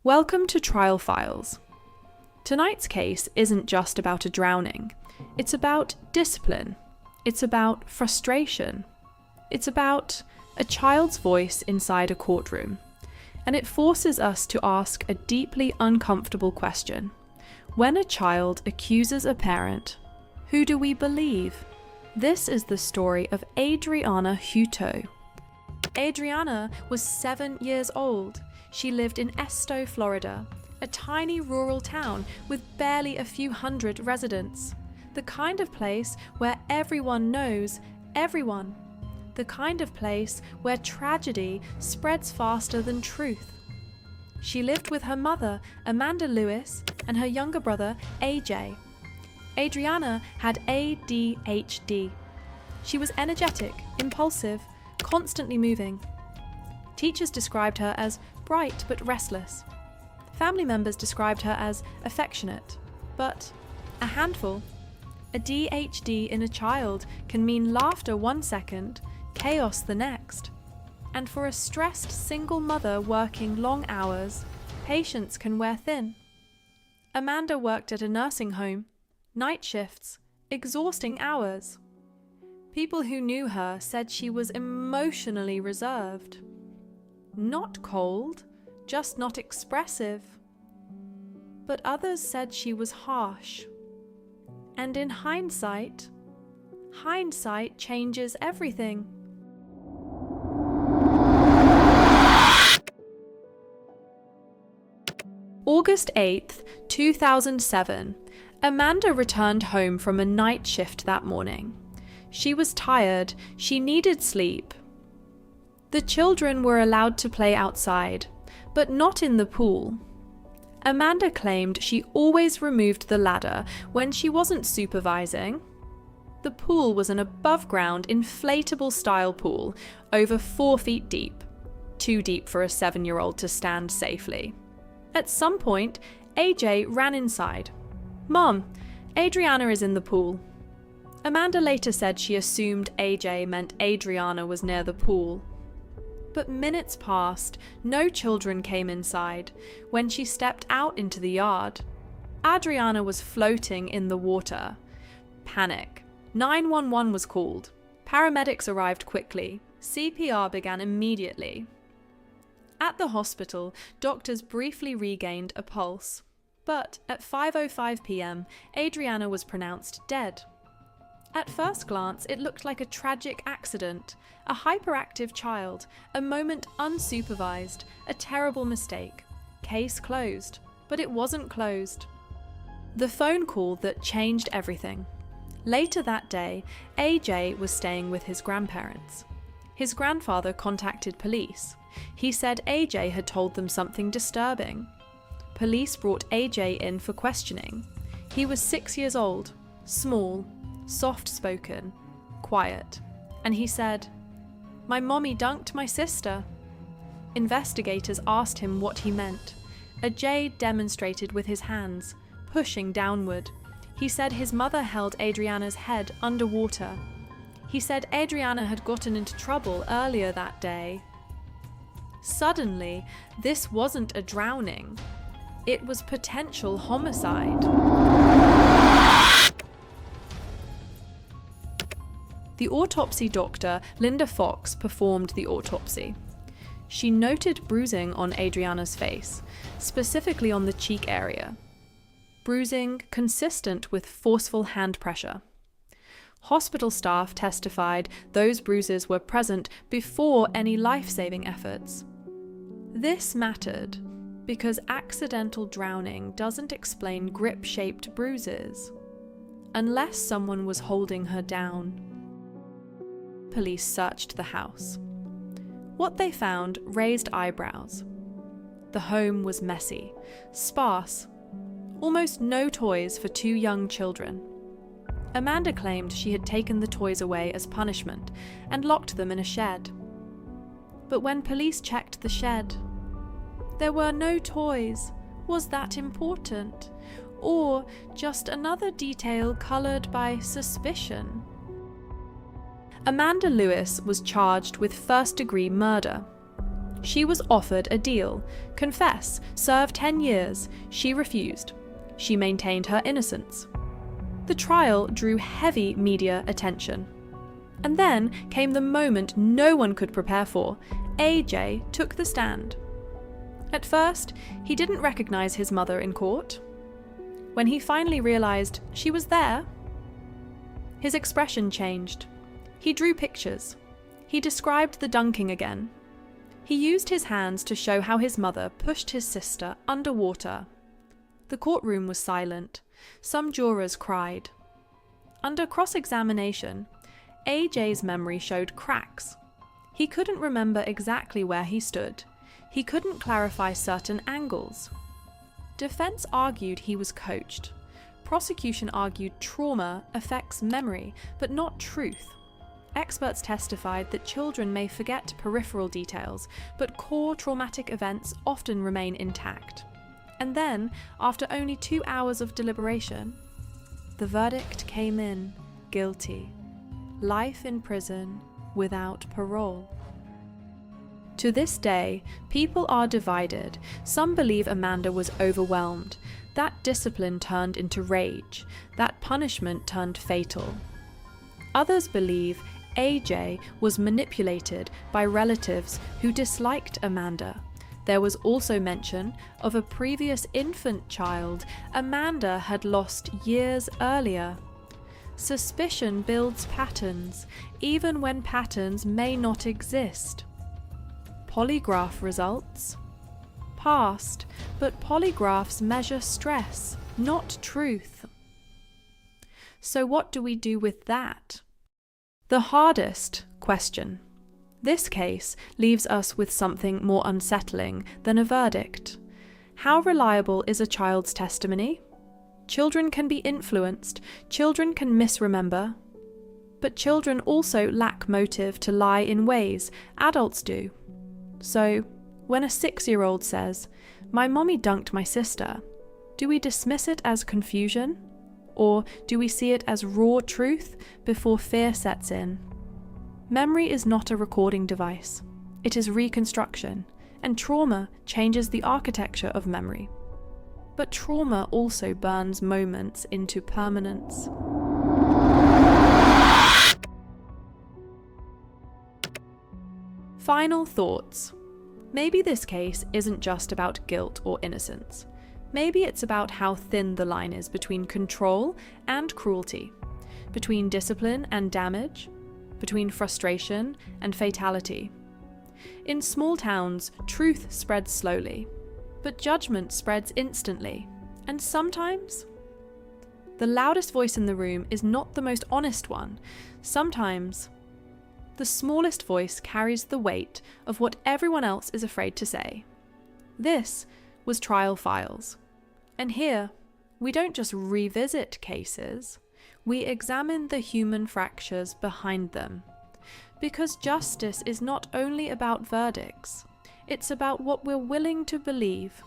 Welcome to Trial Files. Tonight's case isn't just about a drowning. It's about discipline. It's about frustration. It's about a child's voice inside a courtroom. And it forces us to ask a deeply uncomfortable question. When a child accuses a parent, who do we believe? This is the story of Adrianna Hutto. Adrianna was 7 years old. She lived in Esto, Florida, a tiny rural town with barely a few hundred residents. The kind of place where everyone knows everyone. The kind of place where tragedy spreads faster than truth. She lived with her mother, Amanda Lewis, and her younger brother, AJ. Adrianna had ADHD. She was energetic, impulsive, constantly moving. Teachers described her as bright but restless. Family members described her as affectionate, but a handful. A DHD in a child can mean laughter one second, chaos the next. And for a stressed single mother working long hours, patience can wear thin. Amanda worked at a nursing home, night shifts, exhausting hours. People who knew her said she was emotionally reserved. Not cold, just not expressive. But others said she was harsh. And in hindsight changes everything. August 8th, 2007, Amanda returned home from a night shift that morning. She was tired, she needed sleep. The children were allowed to play outside, but not in the pool. Amanda claimed she always removed the ladder when she wasn't supervising. The pool was an above-ground, inflatable-style pool, over 4 feet deep. Too deep for a 7-year-old to stand safely. At some point, AJ ran inside. "Mom, Adrianna is in the pool." Amanda later said she assumed AJ meant Adrianna was near the pool. But minutes passed, no children came inside. When she stepped out into the yard, Adrianna was floating in the water. Panic. 911 was called. Paramedics arrived quickly. CPR began immediately. At the hospital, doctors briefly regained a pulse. But at 5:05 p.m., Adrianna was pronounced dead. At first glance, it looked like a tragic accident. A hyperactive child, a moment unsupervised, a terrible mistake. Case closed. But it wasn't closed. The phone call that changed everything. Later that day, AJ was staying with his grandparents. His grandfather contacted police. He said AJ had told them something disturbing. Police brought AJ in for questioning. He was 6 years old, small, soft-spoken, quiet, and he said, "My mommy dunked my sister." Investigators asked him what he meant. A J demonstrated with his hands, pushing downward. He said his mother held Adrianna's head underwater. He said Adrianna had gotten into trouble earlier that day. Suddenly, this wasn't a drowning. It was potential homicide. The autopsy doctor, Linda Fox, performed the autopsy. She noted bruising on Adrianna's face, specifically on the cheek area. Bruising consistent with forceful hand pressure. Hospital staff testified those bruises were present before any life-saving efforts. This mattered because accidental drowning doesn't explain grip-shaped bruises, unless someone was holding her down. Police searched the house. What they found raised eyebrows. The home was messy, sparse, almost no toys for 2 young children. Amanda claimed she had taken the toys away as punishment and locked them in a shed. But when police checked the shed, there were no toys. Was that important? Or just another detail coloured by suspicion? Amanda Lewis was charged with first-degree murder. She was offered a deal: confess, serve 10 years. She refused. She maintained her innocence. The trial drew heavy media attention. And then came the moment no one could prepare for. AJ took the stand. At first, he didn't recognize his mother in court. When he finally realized she was there, his expression changed. He drew pictures. He described the dunking again. He used his hands to show how his mother pushed his sister underwater. The courtroom was silent. Some jurors cried. Under cross-examination, AJ's memory showed cracks. He couldn't remember exactly where he stood. He couldn't clarify certain angles. Defense argued he was coached. Prosecution argued trauma affects memory, but not truth. Experts testified that children may forget peripheral details, but core traumatic events often remain intact. And then, after only 2 hours of deliberation, the verdict came in: guilty. Life in prison without parole. To this day, people are divided. Some believe Amanda was overwhelmed. That discipline turned into rage. That punishment turned fatal. Others believe AJ was manipulated by relatives who disliked Amanda. There was also mention of a previous infant child Amanda had lost years earlier. Suspicion builds patterns, even when patterns may not exist. Polygraph results passed, but polygraphs measure stress, not truth. So what do we do with that? The hardest question. This case leaves us with something more unsettling than a verdict. How reliable is a child's testimony? Children can be influenced, children can misremember, but children also lack motive to lie in ways adults do. So, when a 6-year-old says, "My mommy dunked my sister," do we dismiss it as confusion? Or do we see it as raw truth before fear sets in? Memory is not a recording device. It is reconstruction, and trauma changes the architecture of memory. But trauma also burns moments into permanence. Final thoughts. Maybe this case isn't just about guilt or innocence. Maybe it's about how thin the line is between control and cruelty, between discipline and damage, between frustration and fatality. In small towns, truth spreads slowly, but judgment spreads instantly, and sometimes the loudest voice in the room is not the most honest one. Sometimes the smallest voice carries the weight of what everyone else is afraid to say. This was Trial Files. And here, we don't just revisit cases, we examine the human fractures behind them. Because justice is not only about verdicts, it's about what we're willing to believe.